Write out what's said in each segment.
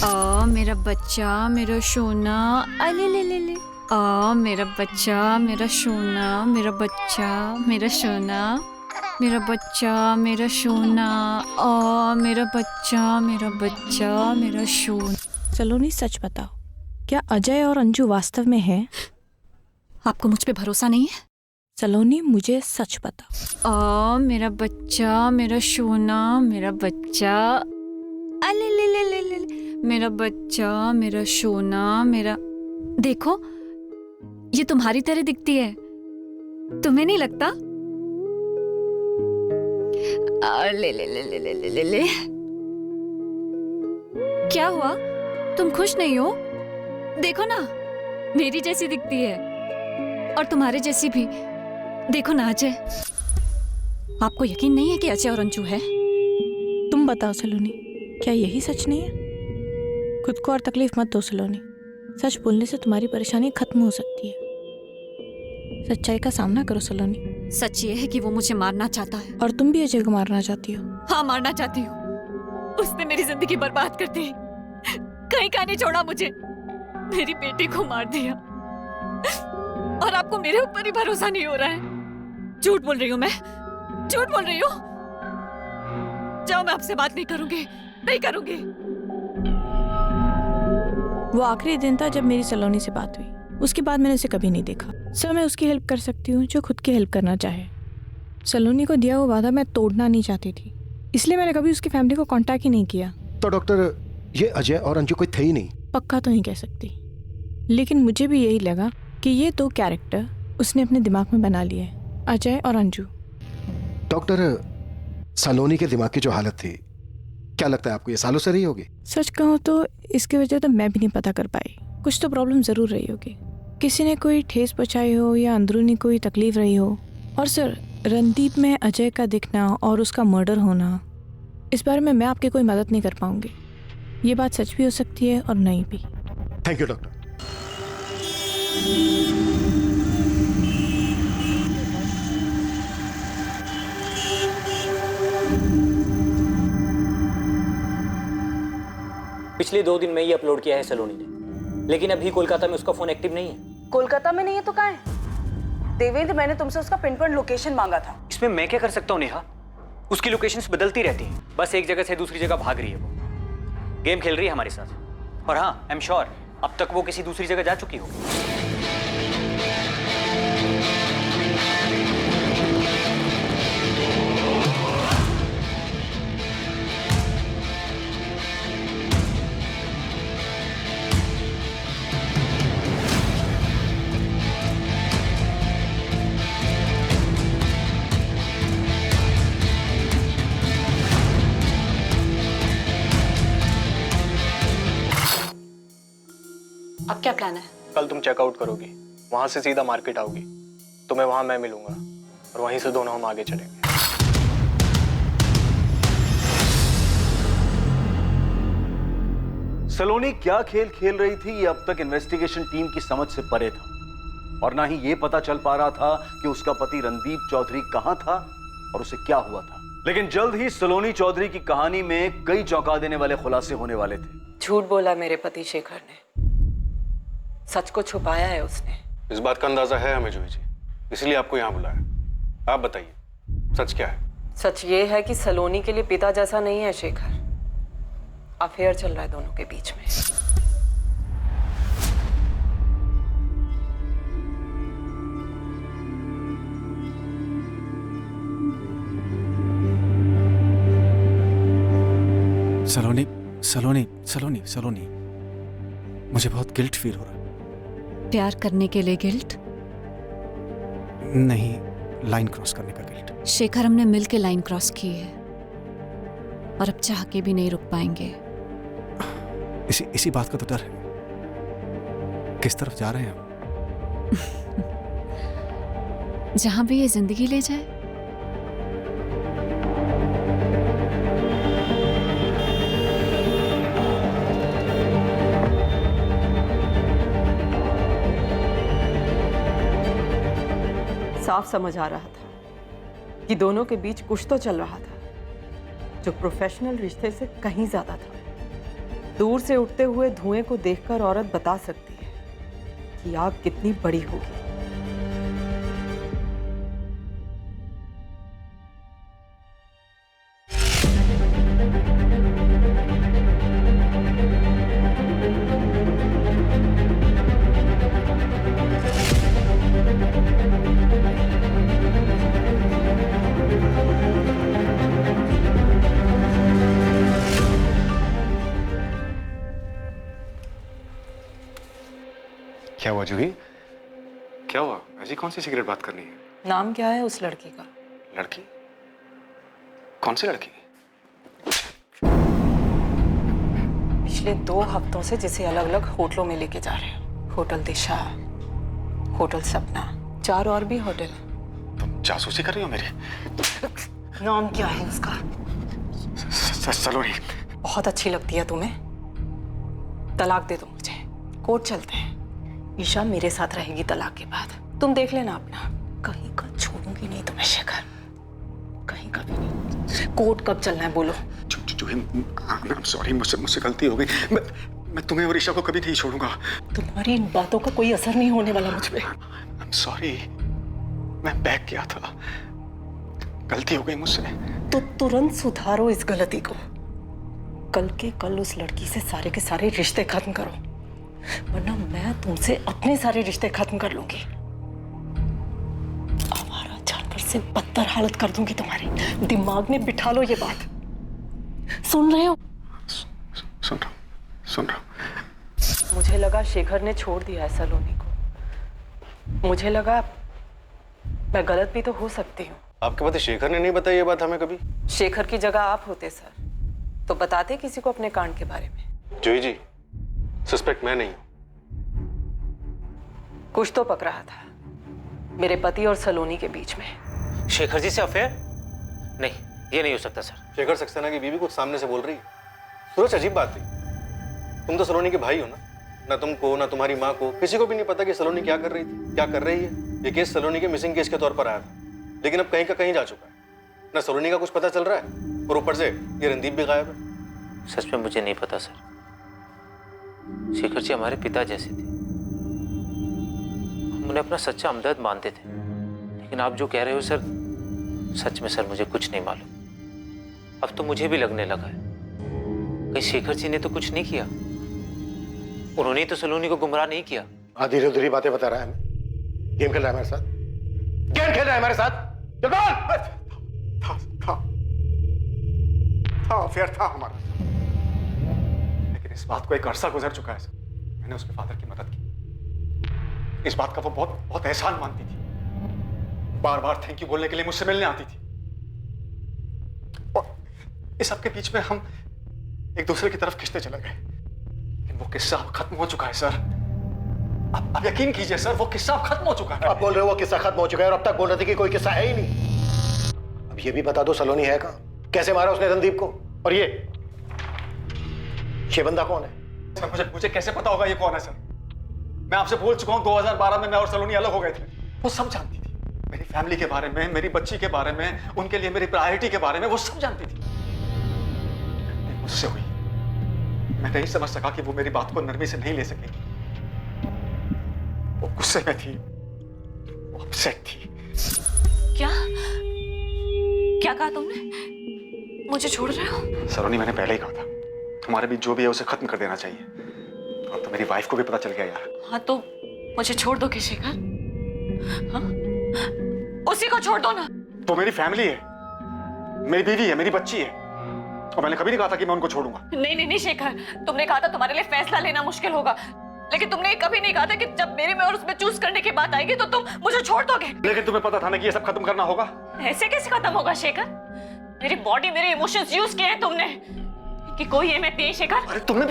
मेरा बच्चा, मेरा सोना, अले ले ले ले। मेरा बच्चा, मेरा सोना, मेरा बच्चा, मेरा सोना, मेरा बच्चा, मेरा सोना, मेरा बच्चा, मेरा बच्चा, मेरा सोना। सलोनी, सच बताओ, क्या अजय और अंजू वास्तव में हैं? आपको मुझ पे भरोसा नहीं है? सलोनी, मुझे सच बताओ। मेरा बच्चा, मेरा सोना, मेरा बच्चा, अले ले ले ले ले ले। मेरा बच्चा, मेरा सोना, मेरा। देखो, ये तुम्हारी तरह दिखती है, तुम्हें नहीं लगता? ले ले ले ले ले ले ले ले। क्या हुआ? तुम खुश नहीं हो? देखो ना, मेरी जैसी दिखती है और तुम्हारे जैसी भी। देखो ना अजय, आपको यकीन नहीं है कि अजय और अंजू है? तुम बताओ सलोनी, क्या यही सच नहीं है? खुद को और तकलीफ मत दो सलोनी। सच बोलने से तुम्हारी परेशानी खत्म हो सकती है। सच्चाई का सामना करो सलोनी। सच ये है कि वो मुझे मारना चाहता है। और तुम भी अजय को मारना चाहती हो? हाँ, मारना चाहती हूँ। उसने मेरी जिंदगी बर्बाद कर दी, कहीं का नहीं छोड़ा मुझे। मेरी बेटी को मार दिया और आपको मेरे ऊपर ही भरोसा नहीं हो रहा है। झूठ बोल रही हूँ मैं, झूठ बोल रही हूँ। जाओ, मैं आपसे बात नहीं करूंगी, नहीं करूंगी। वो आखिरी दिन था जब मेरी सलोनी से बात हुई। उसके बाद मैंने उसे कभी नहीं देखा। सर, मैं उसकी हेल्प कर सकती हूँ जो खुद की हेल्प करना चाहे। सलोनी को दिया हुआ वादा मैं तोड़ना नहीं चाहती थी, इसलिए मैंने कभी उसकी फैमिली को कांटेक्ट ही नहीं किया। तो डॉक्टर, ये अजय और अंजू कोई थे ही नहीं? पक्का तो नहीं कह सकती, लेकिन मुझे भी यही लगा कि ये दो कैरेक्टर उसने अपने दिमाग में बना लिए, अजय और अंजू। डॉक्टर, सलोनी के दिमाग की जो हालत थी, क्या लगता है आपको ये सालों से रही होगी? सच कहूँ तो इसकी वजह तो मैं भी नहीं पता कर पाई। कुछ तो प्रॉब्लम जरूर रही होगी, किसी ने कोई ठेस पहुंचाई हो या अंदरूनी कोई तकलीफ रही हो। और सर, रणदीप में अजय का दिखना और उसका मर्डर होना, इस बारे में मैं आपकी कोई मदद नहीं कर पाऊंगी। ये बात सच भी हो सकती है और नहीं भी। Thank you doctor. पिछले 2 दिन में ही अपलोड किया है सलोनी ने, लेकिन अभी कोलकाता में उसका फोन एक्टिव नहीं है। कोलकाता में नहीं है तो कहाँ है? देवेंद्र, मैंने तुमसे उसका पिन पॉइंट लोकेशन मांगा था। इसमें मैं क्या कर सकता हूँ नेहा? उसकी लोकेशंस बदलती रहती हैं, बस एक जगह से दूसरी जगह भाग रही है। वो गेम खेल रही है हमारे साथ। और हाँ, आई एम श्योर अब तक वो किसी दूसरी जगह जा चुकी होगी। अब क्या प्लान है? कल तुम चेकआउट करोगी, वहां से सीधा मार्केट आओगी, तुम्हें वहां मैं मिलूंगा और वहीं से दोनों हम आगे चलेंगे। सलोनी क्या खेल खेल रही थी, ये अब तक इन्वेस्टिगेशन टीम की समझ से परे था। और ना ही ये पता चल पा रहा था कि उसका पति रणदीप चौधरी कहां था और उसे क्या हुआ था। लेकिन जल्द ही सलोनी चौधरी की कहानी में कई चौंका देने वाले खुलासे होने वाले थे। झूठ बोला मेरे पति शेखर ने, सच को छुपाया है उसने। इस बात का अंदाजा है हमें जूही जी, इसलिए आपको यहाँ बुलाया। आप बताइए, सच क्या है? सच ये है कि सलोनी के लिए पिता जैसा नहीं है शेखर। अफेयर चल रहा है दोनों के बीच में। सलोनी, सलोनी, सलोनी, सलोनी, मुझे बहुत गिल्ट फील हो रहा है। प्यार करने के लिए गिल्ट नहीं, लाइन क्रॉस करने का गिल्ट। शेखर, हमने मिल के लाइन क्रॉस की है और अब चाह के भी नहीं रुक पाएंगे। इसी बात का तो डर है। किस तरफ जा रहे हैं हम? जहां भी ये जिंदगी ले जाए। साफ समझ आ रहा था कि दोनों के बीच कुछ तो चल रहा था जो प्रोफेशनल रिश्ते से कहीं ज्यादा था। दूर से उठते हुए धुएं को देखकर औरत बता सकती है कि आग कितनी बड़ी होगी। क्या हुआ जूही? क्या हुआ? ऐसी कौन सी सिगरेट बात करनी है? नाम क्या है उस लड़की का? लड़की? कौन सी लड़की? पिछले 2 हफ्तों से जिसे अलग अलग होटलों में लेके जा रहे हो। होटल दिशा, होटल सपना, 4 और भी होटल। तुम जासूसी कर रही हो मेरी? नाम क्या है उसका? सलोनी। बहुत अच्छी लगती है तुम्हें? तलाक दे दो मुझे, कोर्ट चलते हैं। ईशा मेरे साथ रहेगी तलाक के बाद। तुम देख लेना अपना। कहीं का छोड़ूंगी नहीं तुम्हें शेखर, कहीं का भी नहीं। कोर्ट कब चलना है बोलो? सॉरी, मुझसे गलती हो गई। मैं तुम्हें और ईशा को कभी नहीं छोड़ूंगा। तुम्हारी इन बातों का कोई असर नहीं होने वाला मुझ पे। सॉरी, मैं बैक किया था, गलती हो गई मुझसे। तो तुरंत सुधारो इस गलती को। कल के कल उस लड़की से सारे के सारे रिश्ते खत्म करो, वरना मैं तुमसे अपने सारे रिश्ते खत्म कर लूंगी। आवारा जानवर से बदतर हालत कर दूंगी तुम्हारी। दिमाग में बिठा लो ये बात। सुन रहे हो? सुन रहा हूं। मुझे लगा शेखर ने छोड़ दिया है सलोनी को। मुझे लगा मैं गलत भी तो हो सकती हूँ। आपके पति शेखर ने नहीं बताई ये बात हमें कभी? शेखर की जगह आप होते सर तो बताते किसी को अपने कांड के बारे में। जूही जी, सस्पेक्ट मैं नहीं हूं। कुछ तो पक रहा था मेरे पति और सलोनी के बीच में। शेखर जी से अफेयर? नहीं, ये नहीं हो सकता सर। शेखर सक्सेना की बीवी कुछ सामने से बोल रही है। सूरज, अजीब बात थी। तुम तो सलोनी के भाई हो ना? ना तुमको ना तुम्हारी माँ को किसी को भी नहीं पता कि सलोनी क्या कर रही थी, क्या कर रही है। ये केस सलोनी के मिसिंग केस के तौर पर आया था, लेकिन अब कहीं का कहीं जा चुका है। ना सलोनी का कुछ पता चल रहा है और ऊपर से ये रणदीप भी गायब है। सच में मुझे नहीं पता सर। शेखर जी हमारे पिता जैसे थे, हम उन्हें अपना सच्चा हमदर्द मानते थे। लेकिन आप जो कह रहे हो सर, सच में सर मुझे कुछ नहीं मालूम। अब तो मुझे भी लगने लगा है कहीं शेखर जी ने तो कुछ नहीं किया। उन्होंने तो सलोनी को गुमराह नहीं किया। धीरे धीरे बातें बता रहा है हमें। गेम खेल रहा है हमारे साथ, गेम खेल रहा है हमारे साथ। था अफेयर था हमारा, लेकिन इस बात को एक अरसा गुजर चुका है सर। मैंने उसके फादर की मदद की। इस बात का वो बहुत बहुत एहसान मानती थी। बार बार थैंक यू बोलने के लिए मुझसे मिलने आती थी। और इस सब के बीच में हम एक दूसरे की तरफ खिंचते चले गए। लेकिन वो किस्सा अब खत्म हो चुका है सर। अब यकीन कीजिए सर, वो किस्सा अब खत्म हो चुका है। आप बोल रहे हो वो किस्सा खत्म हो चुका है और अब तक बोल रहे थे कि कोई किस्सा है ही नहीं। अब ये भी बता दो सलोनी है कहाँ? कैसे मारा उसने रणदीप को? और ये बंदा कौन है? सर मुझे कैसे पता होगा ये कौन है सर? मैं आपसे बोल चुका हूँ 2012 में मैं और सलोनी अलग हो गए थे। वो सब जानती थी, मेरी फैमिली के बारे में, मेरी बच्ची के बारे में, उनके लिए मेरी प्रायोरिटी के बारे में वो सब जानती थी। मुझसे हुई, मैं नहीं समझ सका कि वो मेरी बात को नरमी से नहीं ले सकेगी। वो गुस्से में थी, वो अपसेट थी। क्या क्या कहा तुमने? मुझे छोड़ रहे हो? सलोनी, मैंने पहले ही कहा था हमारे बीच जो भी है उसे खत्म कर देना चाहिए। अब तो मेरी वाइफ को भी पता चल गया यार। हाँ तो मुझे छोड़ दो कि शेखर? हाँ? उसी को छोड़ दो ना। वो मेरी फैमिली है, मेरी बीवी है, मेरी बच्ची है, और मैंने कभी नहीं कहा था कि मैं उनको छोड़ूंगा। नहीं नहीं नहीं शेखर, तुमने कहा था तुम्हारे लिए फैसला लेना मुश्किल होगा, लेकिन तुमने कभी नहीं कहा था कि जब मेरे में और उसमें चूज करने की बात आएगी तो तुम मुझे छोड़ दोगे। लेकिन तुम्हें पता था ना कि ये सब खत्म करना होगा। ऐसे कैसे खत्म होगा शेखर? मेरी बॉडी, मेरे इमोशंस यूज किए हैं तुमने कि कोई अहमियत नहीं है शेखर। अरे तुमने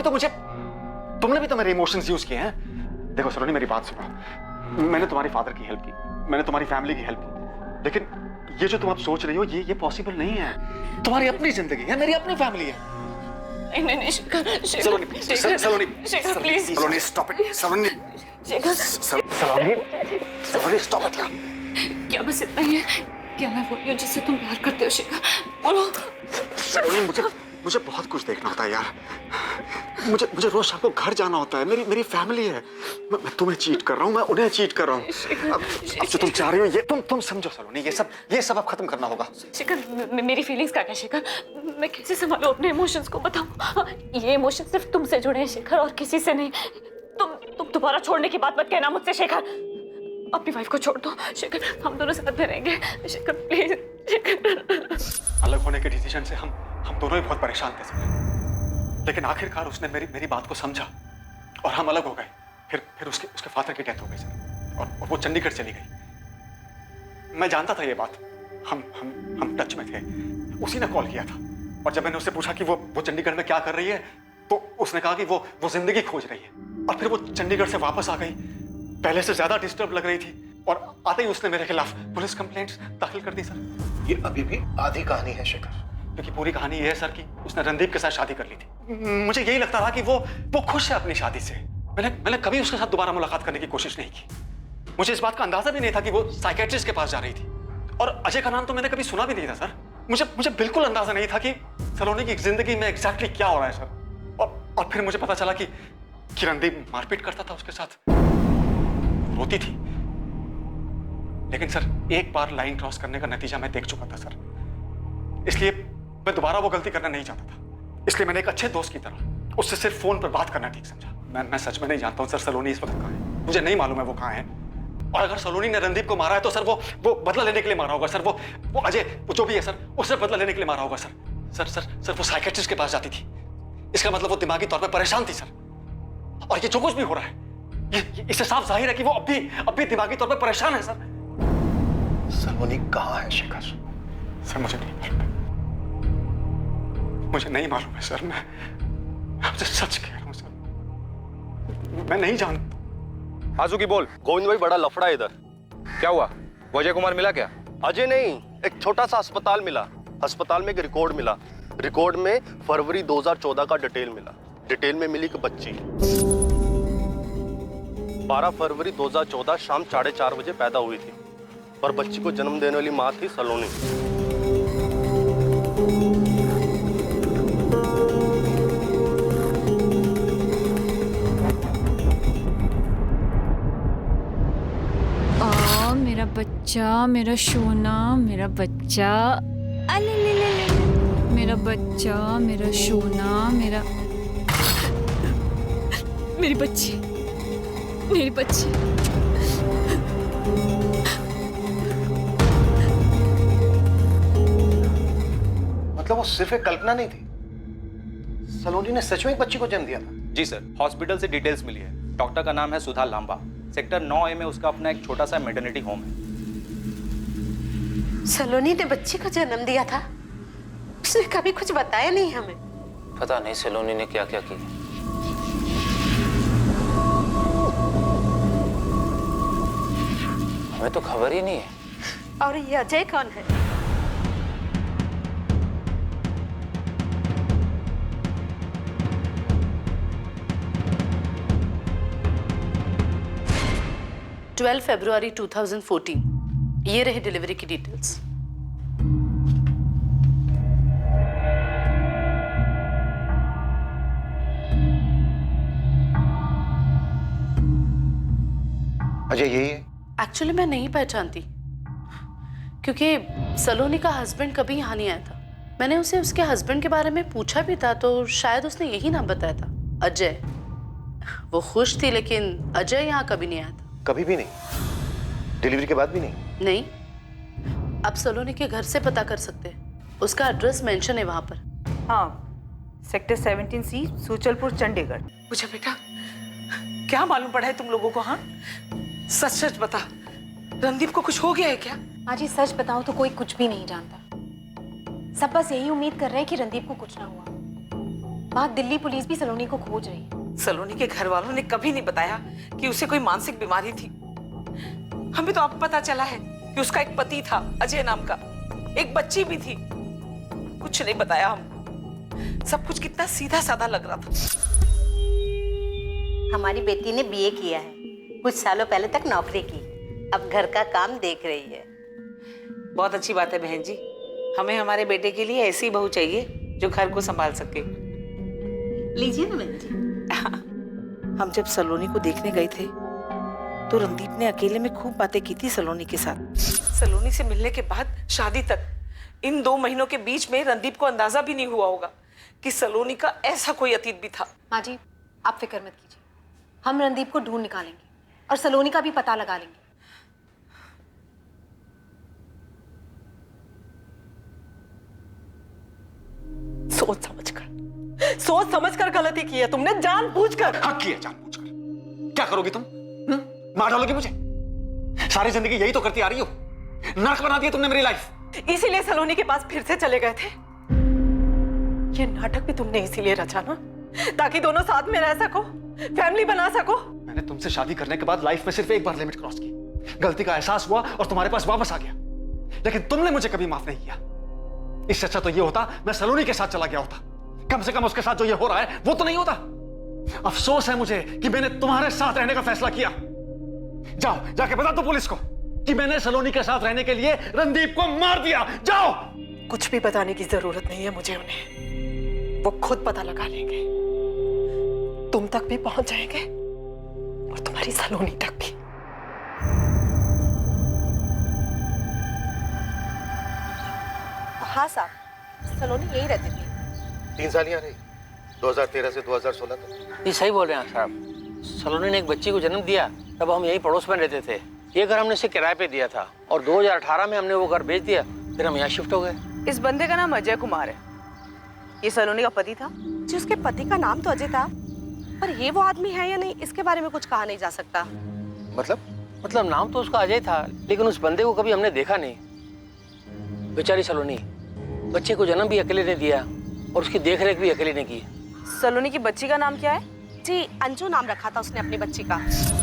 भी तो मेरे इमोशंस यूज किए हैं। देखो सलोनी, मेरी बात सुनो। मैंने तुम्हारी फादर की हेल्प की, मैंने तुम्हारी फैमिली की हेल्प की, लेकिन ये जो तुम अब सोच रही हो ये पॉसिबल नहीं है। तुम्हारी अपनी जिंदगी है, मेरी अपनी फैमिली है। नहीं नहीं Shekhar, Saloni please, Saloni Shekhar please, Saloni stop it, Saloni Shekhar, Saloni stop it. क्या बस इतना ही है? क्या मैं वो हूँ जिससे तुम प्यार करते हो शेखर? बोलो। सलोनी, मुझे बहुत कुछ देखना होता है यार। मुझे रोज शाम को घर जाना होता है। मेरी फैमिली है। मैं तुम्हें चीट कर रहा हूँ, मैं उन्हें चीट कर रहा हूँ। अब जो तुम चाह रही हो ये तुम समझो सलोनी, ये सब अब खत्म करना होगा। शेखर, मेरी फीलिंग्स क्या शेखर? मैं कैसे संभालूं अपने इमोशंस को, बताओ। ये इमोशंस सिर्फ तुमसे जुड़े हैं शेखर, और किसी से नहीं। तुम दोबारा छोड़ने की बात मत कहना मुझसे शेखर। अपनी वाइफ को छोड़ दो शेखर, हम दोनों साथ में रहेंगे शेखर, प्लीज शेखर। अलग होने के डिसीजन से हम दोनों ही बहुत परेशान थे सर, लेकिन आखिरकार उसने मेरी बात को समझा और हम अलग हो गए। फिर उसके फादर की डेथ हो गई सर, और वो चंडीगढ़ चली गई। मैं जानता था ये बात, हम टच में थे। उसी ने कॉल किया था, और जब मैंने उससे पूछा कि वो चंडीगढ़ में क्या कर रही है, तो उसने कहा कि वो जिंदगी खोज रही है। और फिर वो चंडीगढ़ से वापस आ गई, पहले से ज्यादा डिस्टर्ब लग रही थी, और आते ही उसने मेरे खिलाफ पुलिस कंप्लेंट्स दाखिल कर दी सर। ये अभी भी आधी कहानी है शेखर, क्योंकि पूरी कहानी ये है सर कि उसने रणदीप के साथ शादी कर ली थी। मुझे यही लगता था कि वो खुश है अपनी शादी से। मैंने कभी उसके साथ दोबारा मुलाकात करने की कोशिश नहीं की। मुझे इस बात का अंदाजा भी नहीं था कि वो साइकियाट्रिस्ट के पास जा रही थी, और अजय का नाम तो मैंने कभी सुना भी नहीं था सर। मुझे बिल्कुल अंदाजा नहीं था कि सलोनी की जिंदगी में एग्जैक्टली क्या हो रहा है सर। और फिर मुझे पता चला कि रणदीप मारपीट करता था उसके साथ, रोती थी। लेकिन सर, एक बार लाइन क्रॉस करने का नतीजा मैं देख चुका था सर, इसलिए मैं दोबारा वो गलती करना नहीं चाहता था। इसलिए मैंने एक अच्छे दोस्त की तरह उससे सिर्फ फोन पर बात करना ठीक समझा। मैं सच में नहीं जानता हूँ सर सलोनी इस वक्त कहाँ है। मुझे नहीं मालूम है वो कहाँ है, और अगर सलोनी ने रणदीप को मारा है तो सर वो बदला लेने के लिए मारा होगा सर। वो अजय, वो जो भी है सर, उससे बदला लेने के लिए मारा होगा सर। वो साइकियाट्रिस्ट के पास जाती थी, इसका मतलब वो दिमागी तौर पर परेशान थी सर। और ये जो कुछ भी हो रहा है, इससे साफ जाहिर है कि वो अब भी दिमागी तौर पर परेशान है सर। सलोनी कहाँ है शेखर? सर मुझे नहीं मालूम, मुझे नहीं मालूम है सर। मैं आपसे सच कह रहा हूँ सर, मैं नहीं जानता। आजू की बोल। गोविंद भाई, बड़ा लफड़ा है इधर। क्या हुआ? वो अजय कुमार मिला क्या? अजय नहीं, एक छोटा सा अस्पताल मिला। अस्पताल में एक रिकॉर्ड मिला। रिकॉर्ड में फरवरी 2014 का डिटेल मिला। डिटेल में मिली कि बच्ची 12 फरवरी 2014 शाम 4:30 बजे पैदा हुई थी, पर बच्ची को जन्म देने वाली माँ थी सलोनी। मेरा बच्चा, मेरा सोना, मेरा बच्चा, अले ले ले ले, मेरा बच्चा, मेरा सोना, मेरी बच्ची, मेरी बच्ची। मतलब वो सिर्फ एक कल्पना नहीं थी, सलोनी ने सच में एक बच्ची को जन्म दिया था। जी सर, हॉस्पिटल से डिटेल्स मिली है। डॉक्टर का नाम है सुधा लांबा। सेक्टर 9A में उसका अपना एक छोटा सा मैटरनिटी होम है। सलोनी ने बच्ची को जन्म दिया था? उसने कभी कुछ बताया नहीं हमें। पता नहीं सलोनी ने क्या क्या किया। हमें तो खबर ही नहीं है। और ये अजय कौन है? फरवरी 2014, ये रहे डिलीवरी की डिटेल्स। अजय यही है? एक्चुअली मैं नहीं पहचानती, क्योंकि सलोनी का हस्बैंड कभी यहाँ नहीं आया था। मैंने उसे उसके हस्बैंड के बारे में पूछा भी था, तो शायद उसने यही नाम बताया था, अजय। वो खुश थी, लेकिन अजय यहाँ कभी नहीं आया था। कभी भी नहीं? डिलीवरी के बाद भी नहीं? नहीं। आप सलोनी के घर से पता कर सकते हैं, उसका एड्रेस मेंशन है वहां पर। हाँ, सेक्टर 17C, सूचलपुर, चंडीगढ़। मुझे बेटा क्या मालूम पड़ा है तुम लोगों को? हाँ, सच सच बता, रणदीप को कुछ हो गया है क्या? माँ जी सच बताऊं तो कोई कुछ भी नहीं जानता। सब बस यही उम्मीद कर रहे हैं कि रणदीप को कुछ ना हुआ। बात दिल्ली पुलिस भी सलोनी को खोज रही है। सलोनी के घर वालों ने कभी नहीं बताया कि उसे कोई मानसिक बीमारी थी। हमें तो अब पता चला है कि उसका एक पति था अजय नाम का, एक बच्ची भी थी। कुछ नहीं बताया हमको। सब कुछ कितना सीधा साधा लग रहा था। हमारी बेटी ने BA किया है, कुछ सालों पहले तक नौकरी की, अब घर का काम देख रही है। बहुत अच्छी बात है बहन जी, हमें हमारे बेटे के लिए ऐसी बहू चाहिए जो घर को संभाल सके। लीजिए ना बहन जी। हम जब सलोनी को देखने गए थे तो रणदीप ने अकेले में खूब बातें की थी सलोनी के साथ। सलोनी से मिलने के बाद शादी तक इन 2 महीनों के बीच में रणदीप को अंदाजा भी नहीं हुआ होगा कि सलोनी का ऐसा कोई अतीत भी था। माँ जी, आप फिक्र मत कीजिए, हम रणदीप को ढूंढ निकालेंगे और सलोनी का भी पता लगा लेंगे। सोच समझ कर गलती की है तुमने, जानबूझकर। हाँ किया जानबूझकर। क्या करोगी तुम? मार डालोगी मुझे? सारी जिंदगी यही तो करती आ रही हो, नर्क बना दिया तुमने मेरी लाइफ। इसीलिए सलोनी के पास फिर से चले गए थे। ये नाटक भी तुमने इसीलिए रचा ना, ताकि दोनों साथ में रह सको, फैमिली बना सको। मैंने तुमसे शादी करने के बाद लाइफ में सिर्फ एक बार लिमिट क्रॉस की, गलती का एहसास हुआ और तुम्हारे पास वापस आ गया, लेकिन तुमने मुझे कभी माफ नहीं किया। इससे अच्छा तो ये होता मैं सलोनी के साथ चला गया होता, कम से कम उसके साथ जो ये हो रहा है वो तो नहीं होता। अफसोस है मुझे कि मैंने तुम्हारे साथ रहने का फैसला किया। जाओ जाके बता दो पुलिस को कि मैंने सलोनी के साथ रहने के लिए रणदीप को मार दिया। जाओ। कुछ भी बताने की जरूरत नहीं है मुझे उन्हें, वो खुद पता लगा लेंगे, तुम तक भी पहुंच जाएंगे और तुम्हारी सलोनी तक भी। हाँ साहब, सलोनी यही रहती थी। 3 साल यहाँ रही, 2013 से 2016 तक। ये सही बोल रहे हैं साहब, सलोनी ने एक बच्ची को जन्म दिया तब हम यही पड़ोस में रहते थे। ये घर हमने इसे किराए पे दिया था और 2018 में हमने वो घर बेच दिया, फिर हम यहाँ शिफ्ट हो गए। इस बंदे का नाम अजय कुमार है, ये सलोनी का पति था। जी उसके पति का नाम तो अजय था, पर ये वो आदमी है या नहीं इसके बारे में कुछ कहा नहीं जा सकता। मतलब नाम तो उसका अजय था, लेकिन उस बंदे को कभी हमने देखा नहीं। बेचारी सलोनी बच्चे को जन्म भी अकेले ने दिया और उसकी देखरेख भी अकेले ने की। सलोनी की बच्ची का नाम क्या है? जी अंजू नाम रखा था उसने अपनी बच्ची का।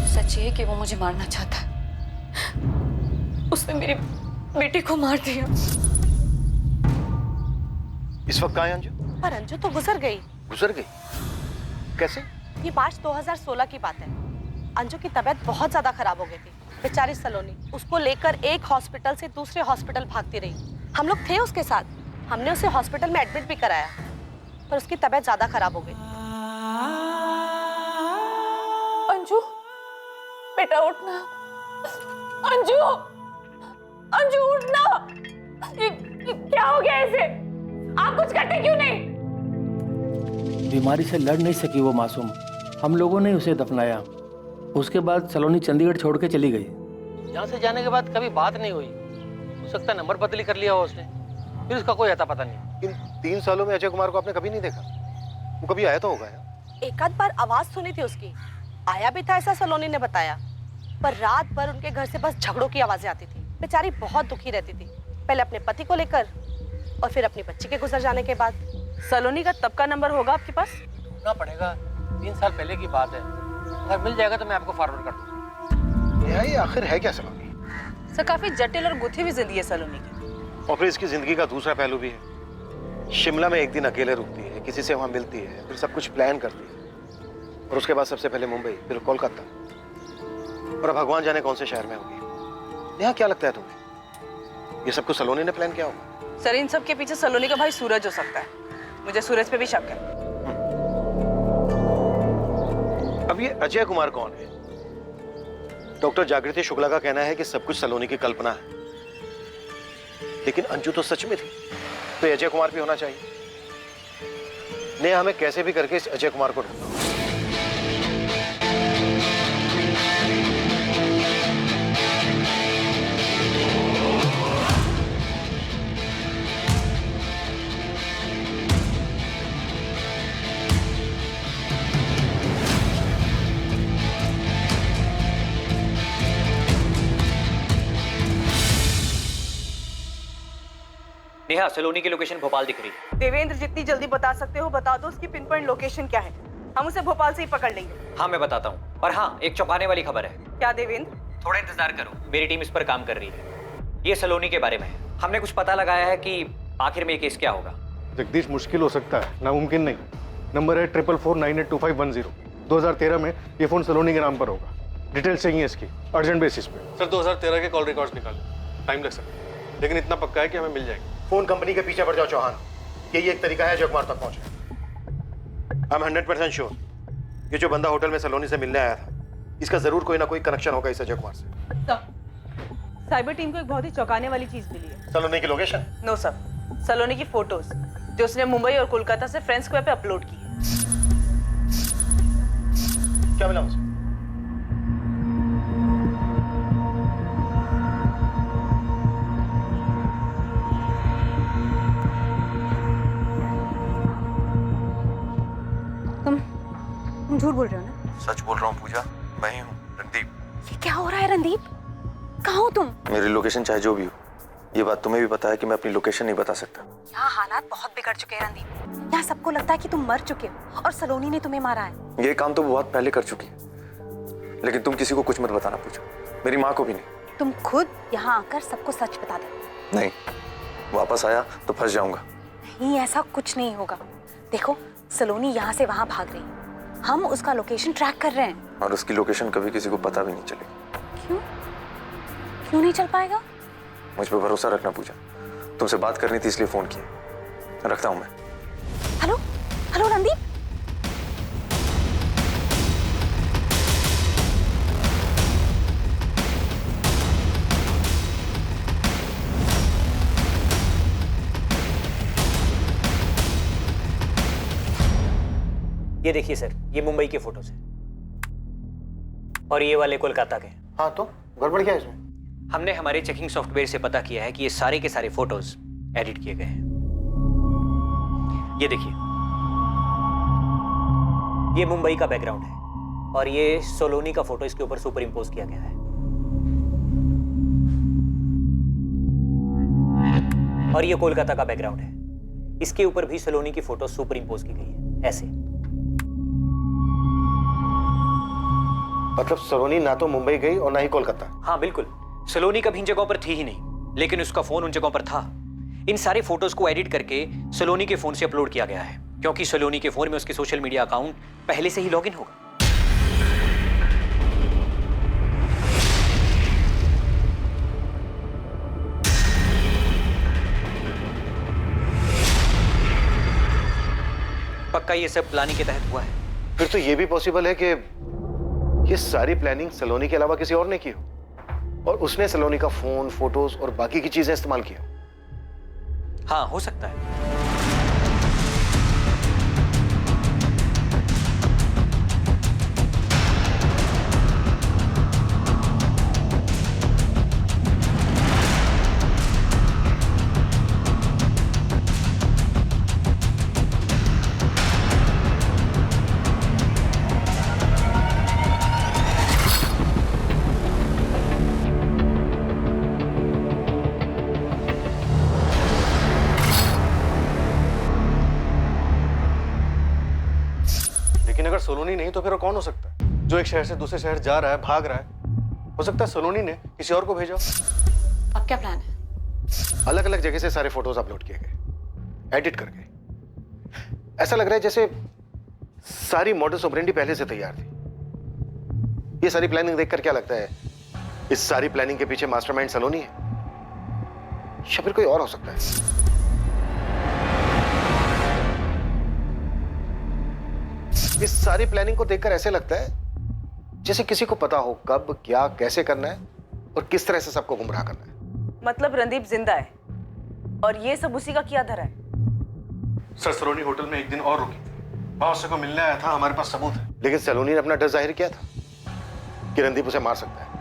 सच है कि वो मुझे मारना चाहता है, उसने मेरी बेटी को मार दिया। इस वक्त कहाँ है अंजू? पर अंजू तो गुजर गई। गुजर गई? कैसे? ये मार्च 2016 की बात है। अंजू की तबीयत बहुत ज्यादा खराब हो गई थी। बेचारी सलोनी उसको लेकर एक हॉस्पिटल से दूसरे हॉस्पिटल भागती रही। हम लोग थे उसके साथ, हमने उसे हॉस्पिटल में एडमिट भी कराया, पर उसकी तबीयत ज्यादा खराब हो गई। अंजू बेटा उठना, अंजू अंजू उठना। ये क्या हो गया इसे? आप कुछ करते क्यों नहीं? बीमारी से लड़ नहीं सकी वो मासूम, हम लोगों ने उसे दफनाया। उसके बाद सलोनी चंडीगढ़ छोड़ के चली गई। यहाँ से जाने के बाद कभी बात नहीं हुई, हो सकता है नंबर बदली कर लिया हो उसने, फिर उसका कोई अता पता नहीं। इन 3 सालों में अजय कुमार को आपने कभी नहीं देखा? वो कभी आया तो होगा यार। एक आध बार आवाज सुनी थी उसकी, आया भी था ऐसा सलोनी ने बताया, पर रात भर उनके घर से बस झगड़ों की आवाजें आती थी। बेचारी बहुत दुखी रहती थी, पहले अपने पति को लेकर और फिर अपनी बच्ची के गुजर जाने के बाद। सलोनी का तब का नंबर होगा आपके पास? ना पड़ेगा, 3 साल पहले की बात है, अगर मिल जाएगा तो मैं आपको फॉरवर्ड कर दूंगा। ये आखिर है क्या सलोनी? सर काफी जटिल और गुथी हुई जिंदगी है सलोनी की। और फिर इसकी जिंदगी का दूसरा पहलू भी है। शिमला में एक दिन अकेले रुकती है, किसी से वहां मिलती है, फिर सब कुछ प्लान करती है और उसके बाद सबसे पहले मुंबई, फिर कोलकाता और अब भगवान जाने कौन से शहर में होगी। यहाँ क्या लगता है तुम्हें, ये सब कुछ सलोनी ने प्लान किया होगा? सर इन सब के पीछे सलोनी का भाई सूरज हो सकता है, मुझे सूरज पे भी शक है। अब ये अजय कुमार कौन है? डॉक्टर जागृति शुक्ला का कहना है कि सब कुछ सलोनी की कल्पना है, लेकिन अंजू तो सच में थी, तो अजय कुमार भी होना चाहिए। नेहा हमें कैसे भी करके इस अजय कुमार को ढूंढना। नेहा सलोनी की लोकेशन भोपाल दिख रही है। देवेंद्र जितनी जल्दी बता सकते हो बता दो उसकी पिन पॉइंट लोकेशन क्या है, हम उसे भोपाल से ही पकड़ लेंगे। हाँ मैं बताता हूँ, पर हाँ एक चौंकाने वाली खबर है। क्या देवेंद्र? थोड़ा इंतजार करो, मेरी टीम इस पर काम कर रही है। ये सलोनी के बारे में है, हमने कुछ पता लगाया है कि आखिर में ये केस क्या होगा। जगदीश मुश्किल हो सकता है, नामुमकिन नहीं। नंबर है 4449825110। 2013 में ये फोन सलोनी के नाम पर होगा। डिटेल्स चाहिए इसकी अर्जेंट बेसिस पे। सर 2013 के कॉल रिकॉर्ड्स निकालें, टाइम लग सकता है, लेकिन इतना पक्का है कि हमें मिल जाएंगे। फोन कंपनी के पीछे पड़ जाओ चौहान, यही एक तरीका है जगमार तक पहुंचने। आई एम 100% श्योर ये जो बंदा होटल में सलोनी से मिलने आया था, इसका जरूर कोई ना कोई कनेक्शन होगा इस जगमार से। साइबर टीम को एक बहुत ही चौंकाने वाली चीज मिली है। सलोनी की लोकेशन? नो सर, सलोनी की फोटोज जो उसने मुंबई और कोलकाता से फ्रेंड्स स्क्वायर पे अपलोड की है। क्या मिला उसे? तुम झूठ बोल रहे हो ना? सच बोल रहा हूँ पूजा, मैं ही हूँ रणदीप। ये क्या हो रहा है रणदीप? कहाँ हो तुम? मेरी लोकेशन चाहे जो भी हो, ये बात तुम्हें भी पता है कि मैं अपनी लोकेशन नहीं बता सकता। यहाँ हालात बहुत बिगड़ चुके हैं रणदीप। यहाँ सबको लगता है कि तुम मर चुके हो और सलोनी ने तुम्हें मारा है। ये काम तो बहुत पहले कर चुकी है, लेकिन तुम किसी को कुछ मत बताना पूजा, मेरी माँ को भी नहीं। तुम खुद यहाँ आकर सबको सच बता दो। नहीं, वापस आया तो फंस जाऊंगा। नहीं, ऐसा कुछ नहीं होगा। देखो, सलोनी यहाँ से वहाँ भाग रही है, हम उसका लोकेशन ट्रैक कर रहे हैं। और उसकी लोकेशन कभी किसी को पता भी नहीं चलेगी। क्यों? क्यों नहीं चल पाएगा? मुझ पर भरोसा रखना पूजा, तुमसे बात करनी थी इसलिए फोन किया। रखता हूँ मैं। Hello hello Randeep. ये देखिए सर, ये मुंबई के फोटोज हैं और ये वाले कोलकाता के। हाँ तो गड़बड़ क्या है इसमें? हमने हमारे चेकिंग सॉफ्टवेयर से पता किया है कि ये सारे के सारे फोटोज एडिट किए गए हैं। ये देखिए, ये मुंबई का बैकग्राउंड है और ये सोलोनी का फोटो इसके ऊपर सुपर इम्पोज किया गया है। और ये कोलकाता का बैकग्राउंड है, इसके ऊपर भी सोलोनी की फोटो सुपर इम्पोज की गई है ऐसे। मतलब सलोनी ना तो मुंबई गई और ना ही कोलकाता? हाँ बिल्कुल, सलोनी कभी इन जगहों पर थी ही नहीं, लेकिन उसका फोन उन जगहों पर था। इन सारे फोटोज को एडिट करके सलोनी के फोन से अपलोड किया गया है, क्योंकि सलोनी के फोन में उसके सोशल मीडिया अकाउंट पहले से ही लॉगिन होगा। पक्का ये सब प्लानिंग के तहत हुआ है। फिर तो ये भी पॉसिबल है कि ये सारी प्लानिंग सलोनी के अलावा किसी और ने की हो और उसने सलोनी का फोन, फोटोज और बाकी की चीजें इस्तेमाल की हो। हाँ, हो सकता है। अगर सलोनी नहीं तो फिर वो कौन हो सकता है जो एक शहर से दूसरे शहर जा रहा है, भाग रहा है? हो सकता है सलोनी ने किसी और को भेजा। अब क्या प्लान है? अलग अलग जगह से सारे फोटोज अपलोड किए गए, एडिट करके। ऐसा लग रहा है जैसे सारी मॉडस ऑपरेंडी पहले से तैयार थी। ये सारी प्लानिंग देखकर क्या लगता है, इस सारी प्लानिंग के पीछे मास्टरमाइंड सलोनी है या फिर कोई और हो सकता है? इस सारी प्लानिंग को देखकर ऐसे लगता है जैसे किसी को पता हो कब, क्या, कैसे करना है और किस तरह से सबको गुमराह करना है। मतलब रणदीप जिंदा है और ये सब उसी का किया धरा है। सर, सलोनी होटल में एक दिन और रुकी थी, वहां उससे को मिलने आया था, हमारे पास सबूत है। लेकिन सलोनी ने अपना डर जाहिर किया था कि रणदीप उसे मार सकता है।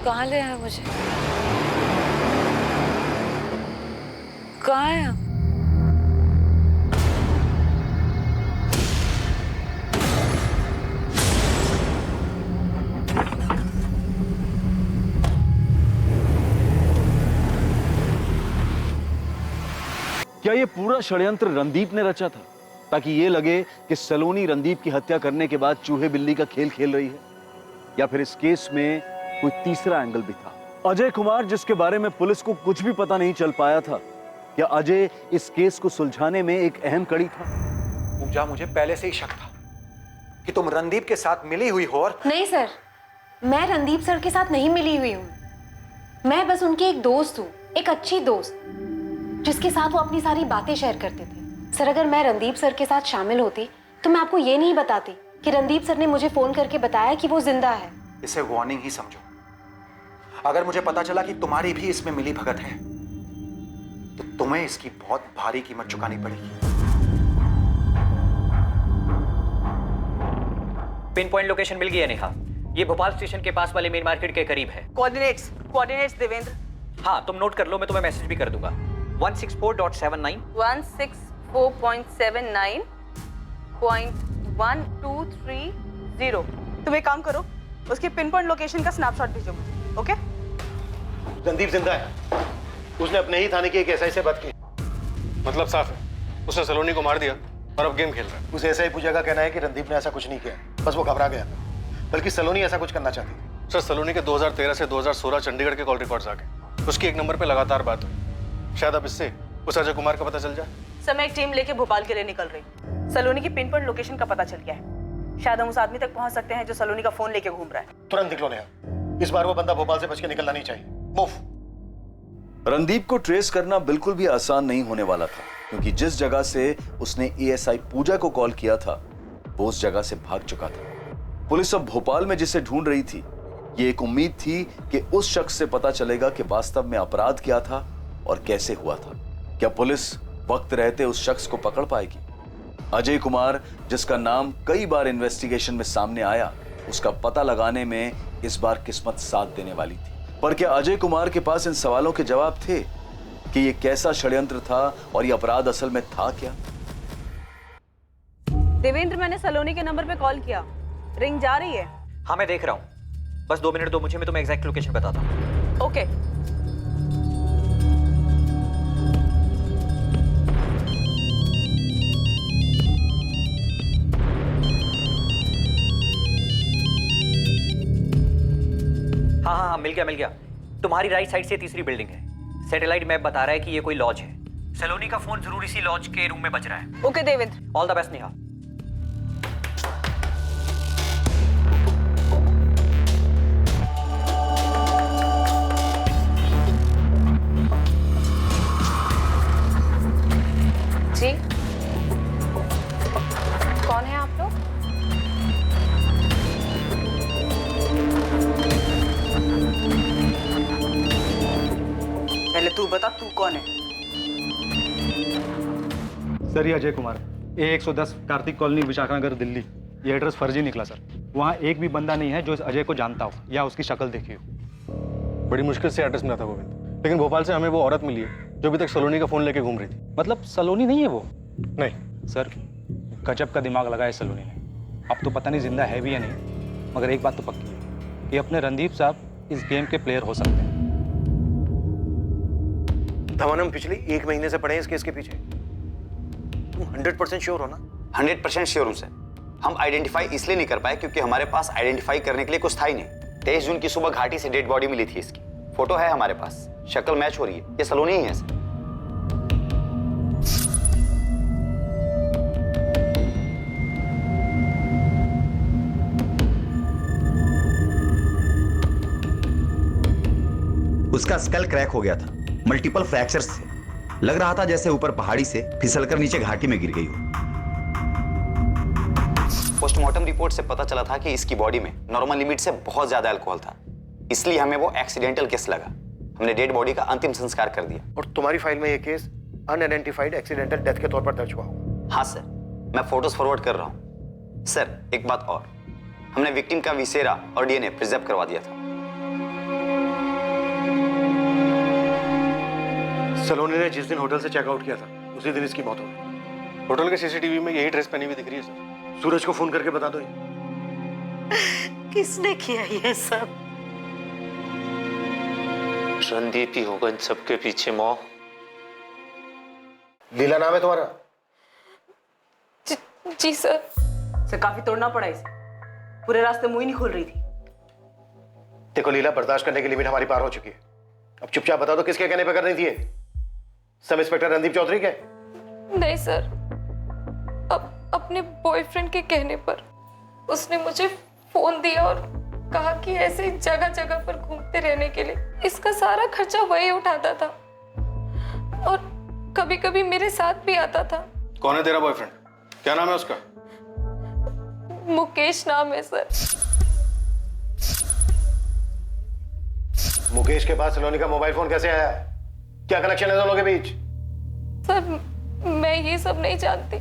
कहाँ ले आया मुझे? कहाँ है? क्या ये पूरा षड्यंत्र रणदीप ने रचा था ताकि ये लगे कि सलोनी रणदीप की हत्या करने के बाद चूहे बिल्ली का खेल खेल रही है, या फिर इस केस में कोई तीसरा एंगल भी था? अजय कुमार, जिसके बारे में पुलिस को कुछ भी पता नहीं चल पाया था, क्या अजय इस केस को सुलझाने में एक अहम कड़ी था? पूजा, मुझे पहले से ही शक था कि तुम रणदीप के साथ मिली हुई हो। और नहीं सर, मैं रणदीप सर के साथ नहीं मिली हुई हूँ। मैं बस उनकी एक दोस्त हूँ, एक अच्छी दोस्त जिसके साथ वो अपनी सारी बातें शेयर करते थे। सर, अगर मैं रणदीप सर के साथ शामिल होती तो मैं आपको ये नहीं बताती कि रणदीप सर ने मुझे फोन करके बताया कि वो जिंदा है। इसे वार्निंग ही समझो। अगर मुझे पता चला कि तुम्हारी भी इसमें मिली भगत है तो तुम्हें इसकी बहुत भारी कीमत चुकानी पड़ेगी। पिन पॉइंट लोकेशन मिल गई है नेहा। ये भोपाल स्टेशन के पास वाले मेन मार्केट के करीब है। कोऑर्डिनेट्स देवेंद्र। हाँ, तुम नोट कर लो, मैं तुम्हें मैसेज भी कर दूंगा। 164.79 164.79.1230। तुम एक काम करो, उसकी पिन पॉइंट लोकेशन का स्नैपशॉट भेजो मुझे। ओके? रणदीप जिंदा है। उसने अपने ही थाने की एक एसआई से बात की। मतलब साफ है, उसने सलोनी को मार दिया और अब गेम खेल रहा है। उस एसआई पूजा का कहना है कि रणदीप ने ऐसा कुछ नहीं किया, बस वो घबरा गया, बल्कि सलोनी ऐसा कुछ करना चाहती थी। सर, सलोनी के 2013 से 2016 चंडीगढ़ के कॉल रिकॉर्ड्स आ गए। उसकी एक नंबर पे लगातार बात हुई। शायद अब इससे उस अजय कुमार का पता चल जाए। सर, मैं एक टीम लेके भोपाल के लिए निकल रही। सलोनी की पिन पॉइंट लोकेशन का पता चल गया है। शायद हम उस आदमी तक पहुंच सकते हैं जो सलोनी का फोन लेके घूम रहा है। तुरंत निकलो नेहा, इस बार वो बंदा भोपाल से बच के निकलना नहीं चाहिए। मूव। रणदीप को ट्रेस करना बिल्कुल भी आसान नहीं होने वाला था, क्योंकि जिस जगह से उसने एएसआई पूजा को कॉल किया था वो उस जगह से भाग चुका था। पुलिस अब भोपाल में जिसे ढूंढ रही थी, ये एक उम्मीद थी कि उस शख्स से पता चलेगा कि वास्तव में अपराध क्या था और कैसे हुआ था। क्या पुलिस वक्त रहते उस शख्स को पकड़ पाएगी? अजय कुमार, जिसका नाम कई बार इन्वेस्टिगेशन में सामने आया, उसका पता लगाने में इस बार किस्मत साथ देने वाली थी। पर क्या अजय कुमार के पास इन सवालों के जवाब थे कि ये कैसा षड्यंत्र था और ये अपराध असल में था क्या? देवेंद्र, मैंने सलोनी के नंबर पे कॉल किया, रिंग जा रही है। हाँ, मैं देख रहा हूँ। बस 2 मिनट दो मुझे, मैं तुम्हें एग्जैक्ट लोकेशन बताता हूँ। ओके। हाँ, मिल गया। तुम्हारी राइट साइड से तीसरी बिल्डिंग है। सैटेलाइट मैप बता रहा है कि ये कोई लॉज है। सलोनी का फोन जरूर इसी लॉज के रूम में बज रहा है। Okay Devendra. All the best Neha. जी, कौन है आप लोग? पहले तू बता, तू कौन है? सर, ये अजय कुमार, A110 कार्तिक कॉलोनी, विशाखानगर, दिल्ली। ये एड्रेस फर्जी निकला सर। वहाँ एक भी बंदा नहीं है जो इस अजय को जानता हो या उसकी शक्ल देखी हो। बड़ी मुश्किल से एड्रेस मिला था गोविंद, लेकिन भोपाल से हमें वो औरत मिली है जो अभी तक सलोनी का फोन लेके घूम रही थी। मतलब सलोनी नहीं है वो? नहीं सर, गजब का दिमाग लगाया सलोनी ने। अब तो पता नहीं जिंदा है भी या नहीं, मगर एक बात तो पक्की है कि अपने रणदीप साहब इस गेम के प्लेयर हो सकते हैं। धवन, हम पिछले 1 महीने से पड़े हैं इस केस के पीछे। तुम 100% श्योर हो ना? 100% श्योर हूं सर। हम आइडेंटिफाई इसलिए नहीं कर पाए क्योंकि हमारे पास आइडेंटिफाई करने के लिए कुछ था ही नहीं। 23 जून की सुबह घाटी से डेड बॉडी मिली थी इसकी। फोटो है हमारे पास, शक्ल मैच हो रही है। ये सलोनी ही है सर। उसका स्कल क्रैक हो गया था, मल्टीपल फ्रैक्चर्स थे। लग रहा था जैसे ऊपर पहाड़ी से फिसलकर नीचे घाटी में गिर गई हो। पोस्टमार्टम रिपोर्ट से पता चला था कि इसकी बॉडी में नॉर्मल लिमिट से बहुत ज्यादा अल्कोहल था, इसलिए हमें वो एक्सीडेंटल केस लगा। हमने डेड बॉडी का अंतिम संस्कार कर दिया। और तुम्हारी फाइल में ये केस अनआइडेंटिफाइड एक्सीडेंटल डेथ के तौर पर दर्ज हुआ हो? हाँ सर, मैं फोटोज फॉरवर्ड कर रहा हूँ। सर, एक बात और, हमने विक्टिम का विसेरा और डीएनए प्रिजर्व करवा दिया था। सलोनी ने जिस दिन होटल से चेकआउट किया था उसी दिन इसकी मौत हो गई। होटल के सीसीटीवी में यही ड्रेस पहनी हुई दिख रही है सर। सूरज को फोन करके बता दो। किसने किया ये सब? रणदीप ही होगा इन सबके पीछे। मौ, लीला नाम है तुम्हारा? जी सर। काफी तोड़ना पड़ा इसे, पूरे रास्ते मुंह ही नहीं खोल रही थी। देखो लीला, बर्दाश्त करने की लिमिट हमारी पार हो चुकी है। अब चुपचाप बताओ तो किसके कहने पे कर रही थी ये? सब इंस्पेक्टर रणदीप चौधरी के? नहीं सर, अपने बॉयफ्रेंड के कहने पर उसने मुझे फोन दिया और कहा कि ऐसे जगह जगह पर घूमते रहने के लिए इसका सारा खर्चा वही उठाता था और कभी कभी मेरे साथ भी आता था। कौन है तेरा बॉयफ्रेंड? क्या नाम है उसका? मुकेश नाम है सर। मुकेश के पास सलोनी का मोबाइल फोन कैसे आया? क्या कनेक्शन है दोनों के बीच? सर मैं ये सब नहीं जानती,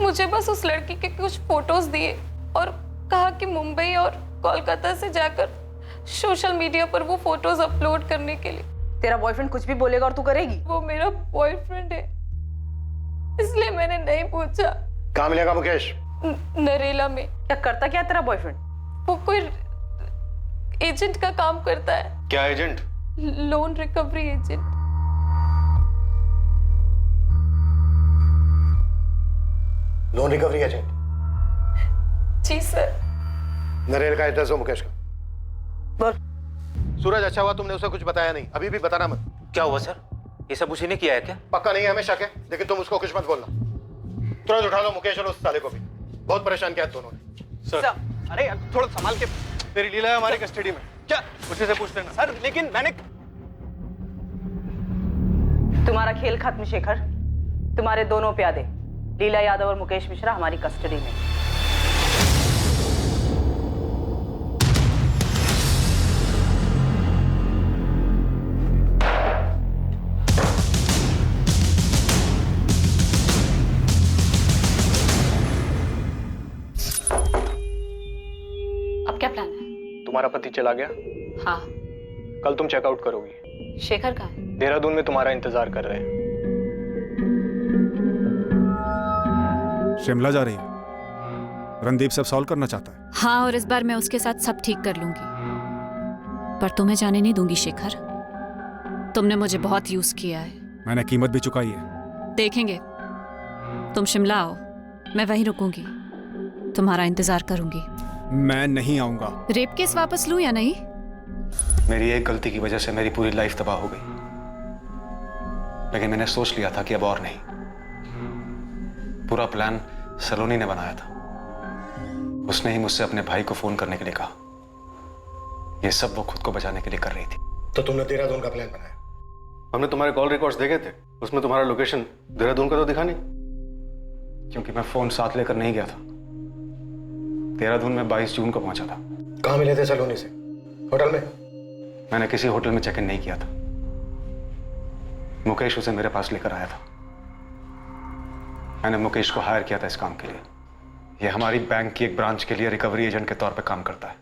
मुझे बस उस लड़की के कुछ फोटोज दिए और कहा कि मुंबई और कोलकाता से जाकर सोशल मीडिया पर वो फोटोज अपलोड करने के लिए। तेरा बॉयफ्रेंड कुछ भी बोलेगा और तू करेगी? वो मेरा बॉयफ्रेंड है, इसलिए मैंने नहीं पूछा। कहाँ मिलेगा मुकेश? नरेला में। क्या करता क्या तेरा बॉयफ्रेंड? वो कोई एजेंट का काम करता है। क्या agent? Loan recovery agent. Loan recovery agent? जी सर। नरेल का एड्रेस हो मुकेश का? बोल। सूरज, अच्छा हुआ तुमने उसे कुछ बताया नहीं, अभी भी बताना मत। क्या हुआ सर? ये सब उसी ने किया है क्या? पक्का नहीं है, हमें शक है, लेकिन तुम उसको कुछ मत बोलना। तुरंत उठा लो मुकेश और उस साले को भी, बहुत परेशान किया दोनों ने। सर, अरे यार थोड़ा संभाल के। तेरी लीला है हमारी कस्टडी में। क्या? उसी से पूछ लेना। सर लेकिन मैंने तुम्हारा खेल खत्म शेखर। तुम्हारे दोनों प्यादे लीला यादव और मुकेश मिश्रा हमारी कस्टडी में। अब क्या प्लान है? तुम्हारा पति चला गया, हाँ। कल तुम चेकआउट करोगी। शेखर कहाँ है? देहरादून में तुम्हारा इंतजार कर रहे हैं। शिमला जा रही है। रणदीप सब सॉल्व करना चाहता है। हाँ, और इस बार मैं उसके साथ सब ठीक कर लूंगी, पर तुम्हें जाने नहीं दूंगी शेखर। तुमने मुझे बहुत यूज किया है। मैंने कीमत भी चुकाई है। देखेंगे। तुम शिमला आओ, मैं वहीं रुकूंगी, तुम्हारा इंतजार करूंगी। मैं नहीं आऊंगा। रेप केस वापस लूं या नहीं? मेरी एक गलती की वजह से मेरी पूरी लाइफ तबाह हो गई, लेकिन मैंने सोच लिया था कि अब और नहीं। पूरा प्लान सलोनी ने बनाया था। उसने ही मुझसे अपने भाई को फोन करने के लिए कहा। यह सब वो खुद को बचाने के लिए कर रही थी। तो तुमने देहरादून का प्लान बनाया? हमने तुम्हारे कॉल रिकॉर्ड्स देखे थे, उसमें तुम्हारा लोकेशन देहरादून का तो दिखा नहीं। क्योंकि मैं फोन साथ लेकर नहीं गया था। देहरादून में 22 जून को पहुंचा था। कहाँ मिले थे सलोनी से? होटल में? मैंने किसी होटल में चेक इन नहीं किया था। मुकेश उसे मेरे पास लेकर आया था। मैंने मुकेश को हायर किया था इस काम के लिए। यह हमारी बैंक की एक ब्रांच के लिए रिकवरी एजेंट के तौर पर काम करता है।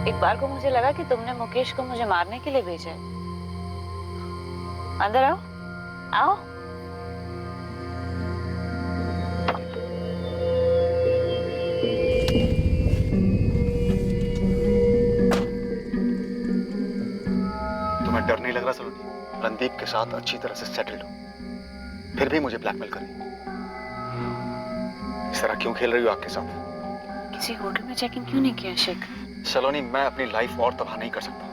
एक बार को मुझे लगा कि तुमने मुकेश को मुझे मारने के लिए भेजा है। अंदर आओ, आओ। तुम्हें डर नहीं लग रहा सलोनी? रणदीप के साथ अच्छी तरह से सेटल्ड हो, फिर भी मुझे ब्लैकमेल कर रही। इस तरह क्यों खेल रही हो आपके साथ? किसी होटल में चेकिंग क्यों नहीं किया शेखर? सलोनी, मैं अपनी लाइफ और तबाह नहीं कर सकता,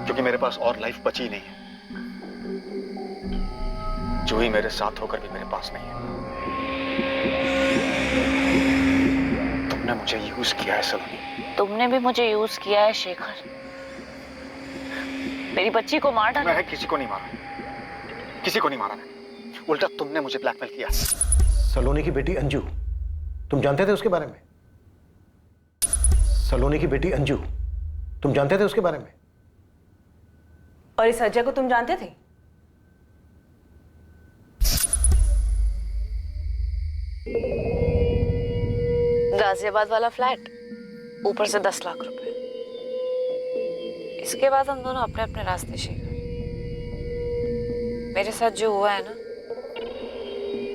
क्योंकि मेरे पास और लाइफ बची नहीं है। जूही मेरे साथ होकर भी मेरे पास नहीं है। तुमने मुझे यूज किया है सलोनी। तुमने भी मुझे यूज किया है शेखर। मेरी बच्ची को मार डाला। मैं किसी को नहीं मारा, किसी को नहीं मारा मैंने। उल्टा तुमने मुझे ब्लैकमेल किया। सलोनी की बेटी अंजू, तुम जानते थे उसके बारे में? सलोनी की बेटी अंजू, तुम जानते थे उसके बारे में? और इस अजय को तुम जानते थे? गाजियाबाद वाला फ्लैट, ऊपर से 10 लाख रुपए। इसके बाद हम दोनों अपने अपने रास्ते शेखर। मेरे साथ जो हुआ है ना,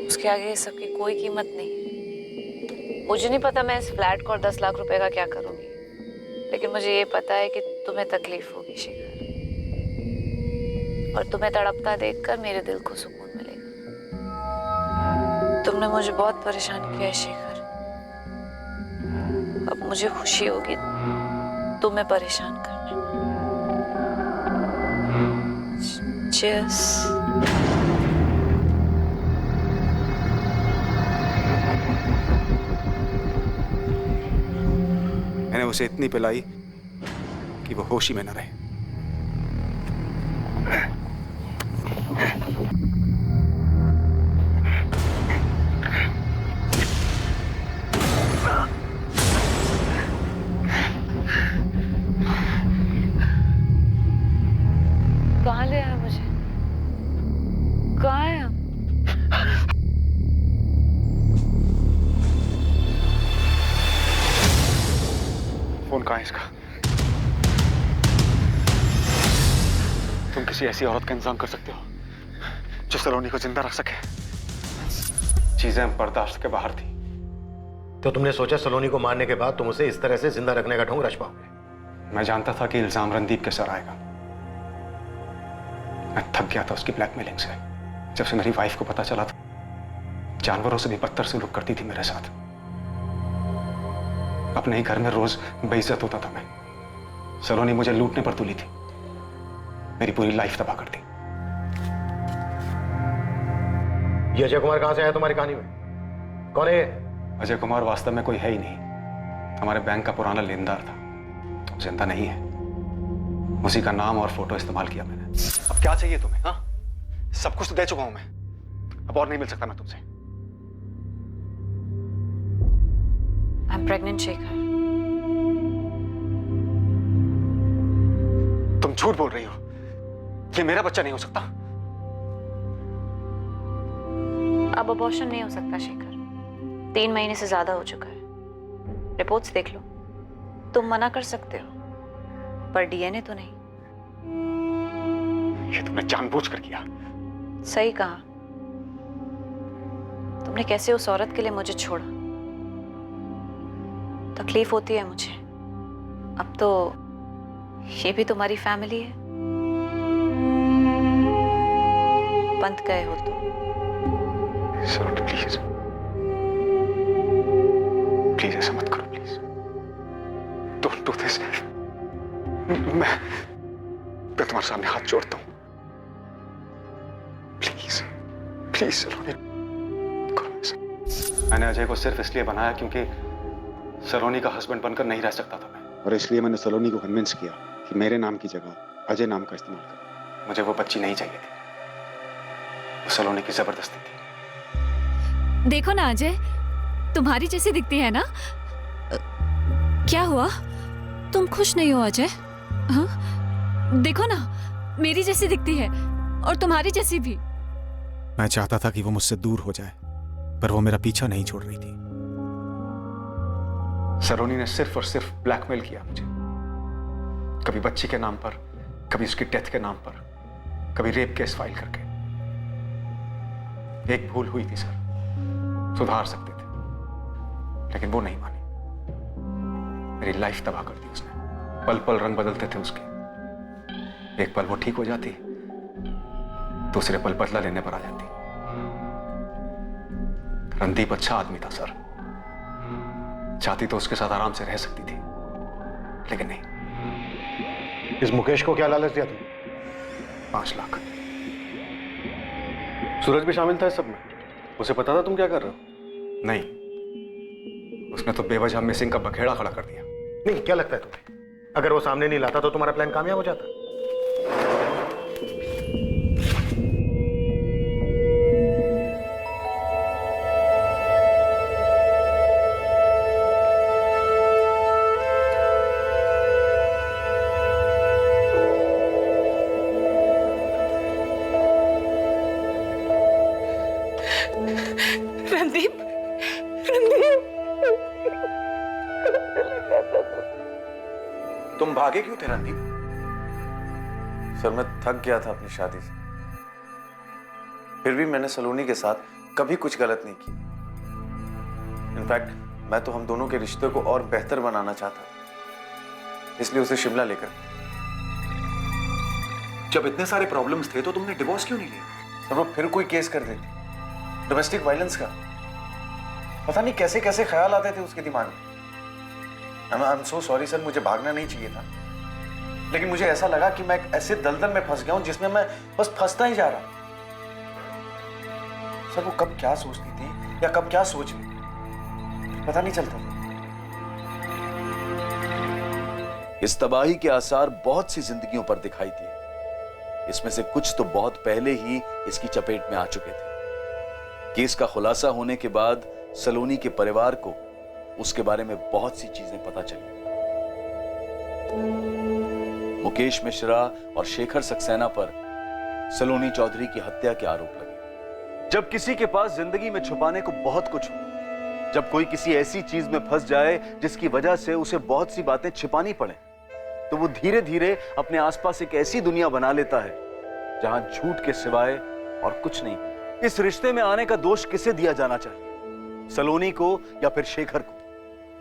उसके आगे सबकी कोई कीमत नहीं है। मुझे नहीं पता मैं इस फ्लैट को और 10 लाख रुपए का क्या करूंगी, लेकिन मुझे ये पता है कि तुम्हें तकलीफ होगी शिखर, और तुम्हें तड़पता देखकर मेरे दिल को सुकून मिलेगा। तुमने मुझे बहुत परेशान किया है शिखर, अब मुझे खुशी होगी तुम्हें परेशान करने। Cheers. मैंने उसे इतनी पिलाई कि वो होश ही में न रहे। कहाँ ले आया मुझे? कहाँ है हम? फोन कहाँ है इसका? तुम किसी ऐसी औरत का इंतजाम कर सकते हो जो सलोनी को जिंदा रख सके? चीजें बर्दाश्त के बाहर थी। तो तुमने सोचा सलोनी को मारने के बाद तुम उसे इस तरह से जिंदा रखने का ढोंग रच पाओगे? मैं जानता था कि इल्जाम रणदीप के सर आएगा। मैं थक गया था उसकी ब्लैकमेलिंग से। जब से मेरी वाइफ को पता चला था, जानवरों से भी बदतर सलूक करती थी मेरे साथ। अपने ही घर में रोज बेइज्जत होता था मैं। सलोनी मुझे लूटने पर तुली थी, मेरी पूरी लाइफ तबाह कर दी। ये अजय कुमार कहां से आया तुम्हारी कहानी में? कौन है ये? अजय कुमार वास्तव में कोई है ही नहीं, हमारे बैंक का पुराना लेनदार था। अब जिंदा नहीं है। उसी का नाम और फोटो इस्तेमाल किया मैंने। अब क्या चाहिए तुम्हें? हाँ, सब कुछ तो दे चुका हूं मैं, अब और नहीं मिल सकता मैं तुमसे। I'm pregnant, Shekhar. तुम झूठ बोल रही हो, ये मेरा बच्चा नहीं हो सकता। अब अबॉर्शन नहीं हो सकता शेखर, 3 महीने से ज्यादा हो चुका है। रिपोर्ट्स देख लो, तुम मना कर सकते हो पर डीएनए तो नहीं। ये तुमने जानबूझकर किया। सही कहा। तुमने कैसे उस औरत के लिए मुझे छोड़ा। तकलीफ होती है मुझे, अब तो ये भी तुम्हारी फैमिली है। बंद गए हो तो प्लीज प्लीज ऐसा मत करो, प्लीज डोंट डू दिस। मैं तुम्हारे सामने हाथ जोड़ता हूं, प्लीज प्लीज सलोनी करो ऐसा। मैंने अजय को सिर्फ इसलिए बनाया क्योंकि सलोनी का हस्बैंड बनकर नहीं रह सकता था मैं, और इसलिए मैंने सलोनी को कन्विंस किया कि मेरे नाम की जगह अजय नाम का इस्तेमाल कर। मुझे वो बच्ची नहीं चाहिए थी, वो सलोनी की जबरदस्ती थी। देखो ना अजय, तुम्हारी जैसी दिखती है ना। क्या हुआ, तुम खुश नहीं हो अजय? हाँ? देखो ना, मेरी जैसी दिखती है और तुम्हारी जैसी भी। मैं चाहता था कि वो मुझसे दूर हो जाए, पर वो मेरा पीछा नहीं छोड़ रही थी। सलोनी ने सिर्फ और सिर्फ ब्लैकमेल किया मुझे, कभी बच्ची के नाम पर, कभी उसकी डेथ के नाम पर, कभी रेप केस फाइल करके। एक भूल हुई थी सर, सुधार सकते थे, लेकिन वो नहीं मानी। मेरी लाइफ तबाह कर दी उसने। पल पल रंग बदलते थे उसके। एक पल वो ठीक हो जाती, दूसरे पल बदला लेने पर आ जाती। रणदीप अच्छा आदमी था सर, चाहती तो उसके साथ आराम से रह सकती थी, लेकिन नहीं। इस मुकेश को क्या लालच दिया तुम? 5 लाख। सूरज भी शामिल था इस सब में? उसे पता था तुम क्या कर रहे हो? नहीं, उसने तो बेवजह मिसिंग का बखेड़ा खड़ा कर दिया। नहीं, क्या लगता है तुम्हें, अगर वो सामने नहीं लाता तो तुम्हारा प्लान कामयाब हो जाता? रणदीप, रणदीप, तुम भागे क्यों थे रणदीप? सर मैं थक गया था अपनी शादी से, फिर भी मैंने सलोनी के साथ कभी कुछ गलत नहीं की। इनफैक्ट मैं तो हम दोनों के रिश्ते को और बेहतर बनाना चाहता था, इसलिए उसे शिमला लेकर। जब इतने सारे प्रॉब्लम्स थे तो तुमने डिवोर्स क्यों नहीं लिया? सर वो फिर कोई केस कर देती, डोमेस्टिक वायलेंस का। पता नहीं कैसे कैसे ख्याल आते थे उसके दिमाग में। I am so sorry sir, मुझे भागना नहीं चाहिए था, लेकिन मुझे ऐसा लगा कि मैं एक ऐसे दलदल में फंस गया हूं जिसमें मैं बस फंसता ही जा रहा। सर वो कब क्या सोचती थी या कब क्या सोच रही, पता नहीं चलता। इस तबाही के आसार बहुत सी जिंदगियों पर दिखाई दिए। इसमें से कुछ तो बहुत पहले ही इसकी चपेट में आ चुके थे। केस का खुलासा होने के बाद सलोनी के परिवार को उसके बारे में बहुत सी चीजें पता चली। मुकेश मिश्रा और शेखर सक्सेना पर सलोनी चौधरी की हत्या के आरोप लगे। जब किसी के पास जिंदगी में छुपाने को बहुत कुछ हो, जब कोई किसी ऐसी चीज में फंस जाए जिसकी वजह से उसे बहुत सी बातें छिपानी पड़े, तो वो धीरे धीरे अपने आसपास एक ऐसी दुनिया बना लेता है जहां झूठ के सिवाय और कुछ नहीं। इस रिश्ते में आने का दोष किसे दिया जाना चाहिए, सलोनी को या फिर शेखर को?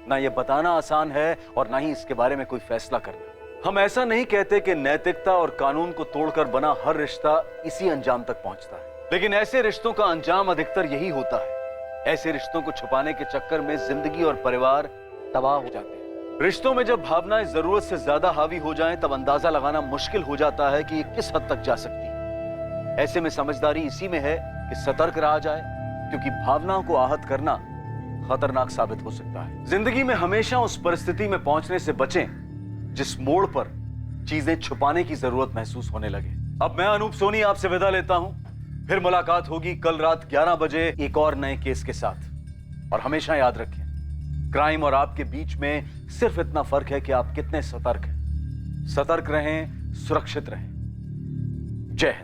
ना ये बताना आसान है और ना ही इसके बारे में कोई फैसला करना। हम ऐसा नहीं कहते कि नैतिकता और कानून को तोड़कर बना हर रिश्ता इसी अंजाम तक पहुंचता है, लेकिन ऐसे रिश्तों का अंजाम अधिकतर यही होता है। ऐसे रिश्तों को छुपाने के चक्कर में जिंदगी और परिवार तबाह हो जाते हैं। रिश्तों में जब भावनाएं जरूरत से ज्यादा हावी हो जाएं, तब अंदाजा लगाना मुश्किल हो जाता है कि ये किस हद तक जा सकती है। ऐसे में समझदारी इसी में है कि सतर्क रहा जाए, क्योंकि भावनाओं को आहत करना खतरनाक साबित हो सकता है। जिंदगी में हमेशा उस परिस्थिति में पहुंचने से बचें जिस मोड़ पर चीजें छुपाने की जरूरत महसूस होने लगे। अब मैं अनूप सोनी आपसे विदा लेता हूं। फिर मुलाकात होगी कल रात 11 बजे एक और नए केस के साथ। और हमेशा याद रखें, क्राइम और आपके बीच में सिर्फ इतना फर्क है कि आप कितने सतर्क हैं। सतर्क रहें, सुरक्षित रहें। जय हिंद।